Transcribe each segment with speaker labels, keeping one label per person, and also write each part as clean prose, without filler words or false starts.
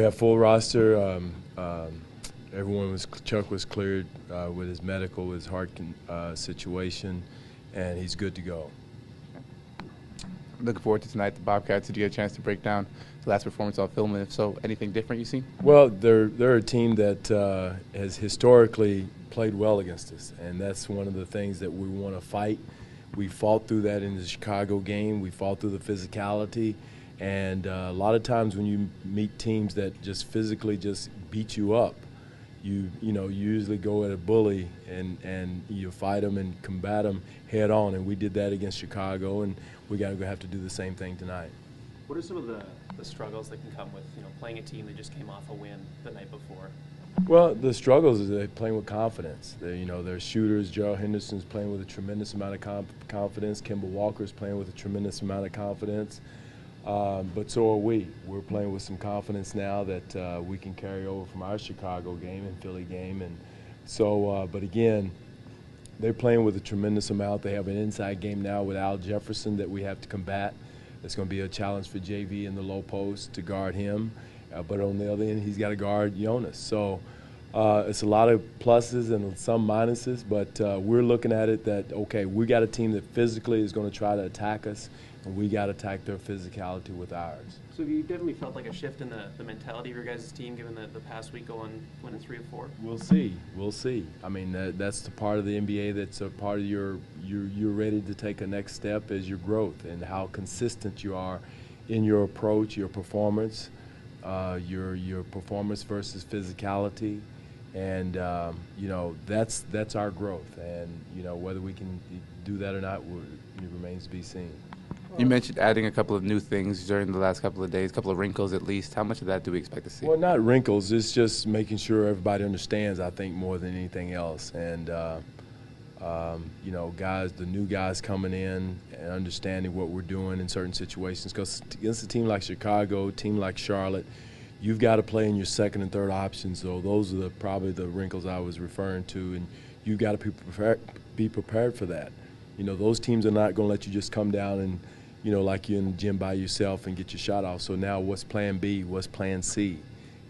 Speaker 1: we have full roster. Chuck was cleared with his medical, with his heart situation, and he's good to go.
Speaker 2: Looking forward to tonight. The Bobcats, did you get a chance to break down the last performance on film, and if so, anything different you see?
Speaker 1: Well, they're a team that has historically played well against us, and that's one of the things that we want to fight. We fought through that in the Chicago game. We fought through the physicality, and a lot of times when you meet teams that just physically just beat you up, you usually go at a bully and you fight them and combat them head on, and we did that against Chicago, and we got to have to do the same thing tonight.
Speaker 3: What are some of the struggles that can come with playing a team that just came off a win the night before?
Speaker 1: Well, the struggles is they're playing with confidence. They're shooters. Gerald Henderson's playing with a tremendous amount of confidence. Kemba Walker's playing with a tremendous amount of confidence. But so are we. We're playing with some confidence now that we can carry over from our Chicago game and Philly game. And so, but again, they're playing with a tremendous amount. They have an inside game now with Al Jefferson that we have to combat. It's going to be a challenge for JV in the low post to guard him. But on the other end, he's got to guard Jonas. So it's a lot of pluses and some minuses, but we're looking at it that, okay, we got a team that physically is going to try to attack us, and we got to attack their physicality with ours.
Speaker 3: So you definitely felt like a shift in the mentality of your guys' team, given the past week going winning 3 of 4?
Speaker 1: We'll see. We'll see. I mean, that's the part of the NBA that's a part of you're ready to take a next step as your growth and how consistent you are in your approach, your performance, your performance versus physicality. And, that's our growth. And, whether we can do that or not, it remains to be seen.
Speaker 2: You mentioned adding a couple of new things during the last couple of days, a couple of wrinkles at least. How much of that do we expect to see?
Speaker 1: Well, not wrinkles. It's just making sure everybody understands, I think, more than anything else. And, the new guys coming in and understanding what we're doing in certain situations. Because against a team like Chicago, a team like Charlotte, you've got to play in your second and third options. So those are probably the wrinkles I was referring to. And you've got to be prepared for that. Those teams are not going to let you just come down and, like you're in the gym by yourself and get your shot off. So now what's plan B, what's plan C?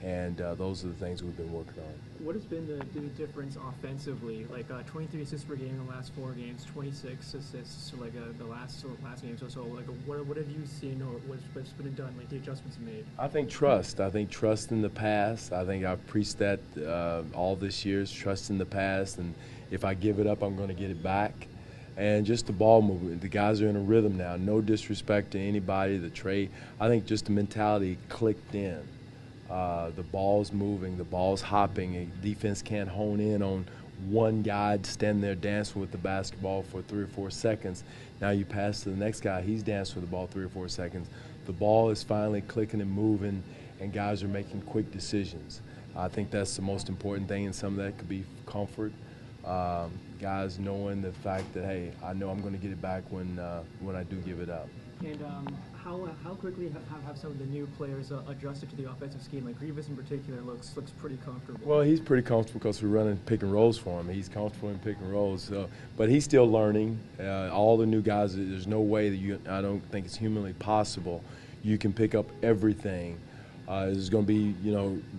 Speaker 1: And those are the things we've been working on.
Speaker 4: What has been the difference offensively? Like 23 assists per game in the last 4 games, 26 assists like the last game. So like what have you seen or what's been done, like the adjustments made?
Speaker 1: I think trust. I think trust in the past. I think I've preached that all this year, is trust in the past. And if I give it up, I'm going to get it back. And just the ball movement. The guys are in a rhythm now. No disrespect to anybody, the trade. I think just the mentality clicked in. The ball's moving, the ball's hopping. A defense can't hone in on one guy standing there dancing with the basketball for 3 or 4 seconds. Now you pass to the next guy, he's dancing with the ball 3 or 4 seconds. The ball is finally clicking and moving, and guys are making quick decisions. I think that's the most important thing, and some of that could be comfort. Guys knowing the fact that, hey, I know I'm going to get it back when I do give it up.
Speaker 4: And how quickly have some of the new players adjusted to the offensive scheme? Like Grievous in particular looks pretty comfortable.
Speaker 1: Well, he's pretty comfortable because we're running pick and rolls for him. He's comfortable in pick and rolls. So, but he's still learning. All the new guys, there's no way that I don't think it's humanly possible you can pick up everything. There's going to be,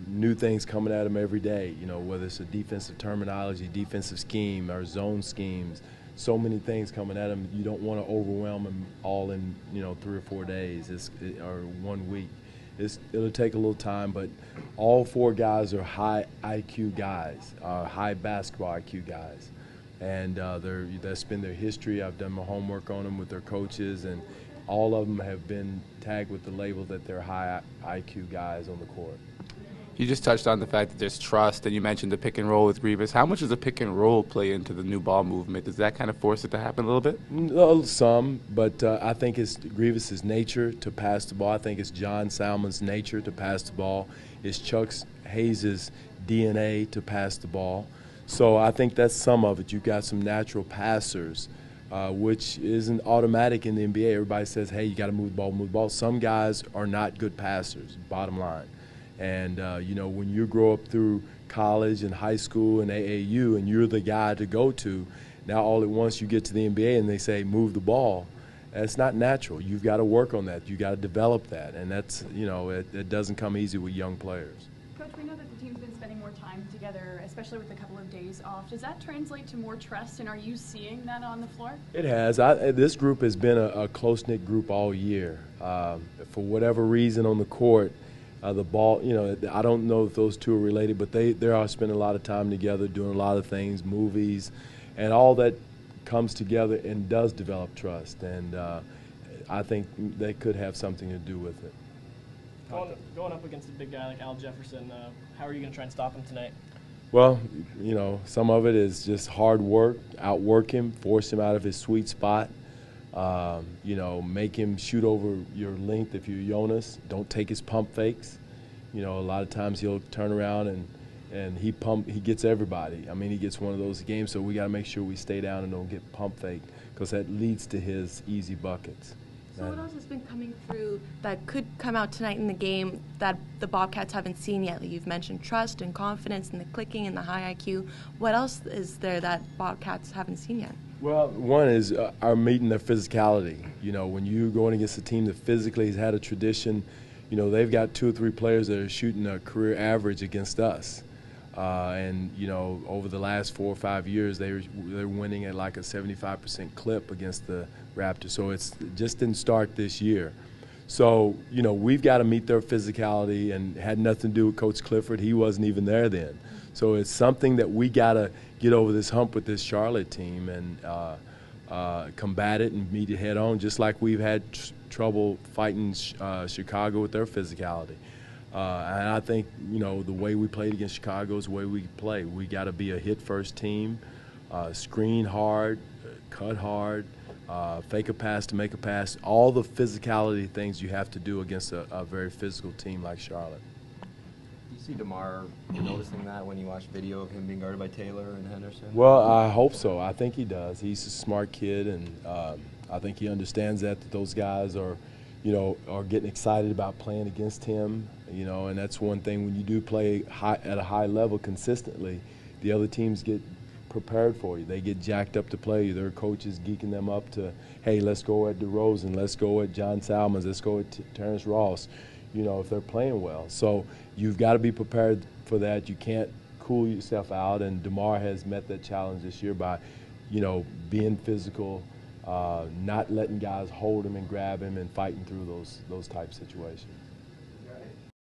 Speaker 1: new things coming at him every day, whether it's a defensive terminology, defensive scheme, or zone schemes. So many things coming at him. You don't want to overwhelm him all in, 3 or 4 days or 1 week. It'll take a little time, but all 4 guys are high IQ guys, high basketball IQ guys. And that's been their history. I've done my homework on them with their coaches, and all of them have been tagged with the label that they're high IQ guys on the court.
Speaker 2: You just touched on the fact that there's trust, and you mentioned the pick and roll with Grievous. How much does the pick and roll play into the new ball movement? Does that kind of force it to happen a little bit?
Speaker 1: Some, but I think it's Grievous's nature to pass the ball. I think it's John Salmon's nature to pass the ball. It's Chuck Hayes' DNA to pass the ball. So I think that's some of it. You've got some natural passers, which isn't automatic in the NBA. Everybody says, hey, you got to move the ball, move the ball. Some guys are not good passers, bottom line. And, when you grow up through college and high school and AAU and you're the guy to go to, now all at once you get to the NBA and they say move the ball, It's not natural. You've got to work on that. You've got to develop that, and that's, it doesn't come easy with young players.
Speaker 5: Coach, we know that the team's been spending more time together, especially with a couple of days off. Does that translate to more trust, and are you seeing that on the floor?
Speaker 1: It has. This group has been a close-knit group all year. For whatever reason on the court, the ball, I don't know if those two are related, but they are spending a lot of time together, doing a lot of things, movies, and all that comes together and does develop trust. And I think they could have something to do with it.
Speaker 6: Going up against a big guy like Al Jefferson, how are you going to try and stop him tonight?
Speaker 1: Well, some of it is just hard work, outwork him, force him out of his sweet spot, make him shoot over your length if you're Jonas. Don't take his pump fakes. A lot of times he'll turn around and he gets everybody. I mean, he gets one of those games, so we got to make sure we stay down and don't get pump fake because that leads to his easy buckets.
Speaker 7: So what else has been coming through that could come out tonight in the game that the Bobcats haven't seen yet? You've mentioned trust and confidence and the clicking and the high IQ. What else is there that Bobcats haven't seen yet?
Speaker 1: Well, one is our meeting their physicality. When you're going against a team that physically has had a tradition, they've got 2 or 3 players that are shooting a career average against us. Over the last 4 or 5 years, they're winning at like a 75% clip against the Raptors. So it just didn't start this year. So, we've got to meet their physicality, and had nothing to do with Coach Clifford. He wasn't even there then. So it's something that we got to get over this hump with this Charlotte team and combat it and meet it head on, just like we've had trouble fighting Chicago with their physicality. And I think, the way we played against Chicago is the way we play. We got to be a hit-first team, screen hard, cut hard, fake a pass to make a pass, all the physicality things you have to do against a very physical team like Charlotte.
Speaker 8: Do you see DeMar noticing that when you watch video of him being guarded by Taylor and Henderson?
Speaker 1: Well, I hope so. I think he does. He's a smart kid, and I think he understands that those guys are getting excited about playing against him, and that's one thing when you do play at a high level consistently, the other teams get prepared for you. They get jacked up to play you. Their coaches geeking them up to, hey, let's go at DeRozan, let's go at John Salmons, let's go at Terrence Ross, if they're playing well. So you've got to be prepared for that. You can't cool yourself out, and DeMar has met that challenge this year by, being physical, not letting guys hold him and grab him and fighting through those type situations.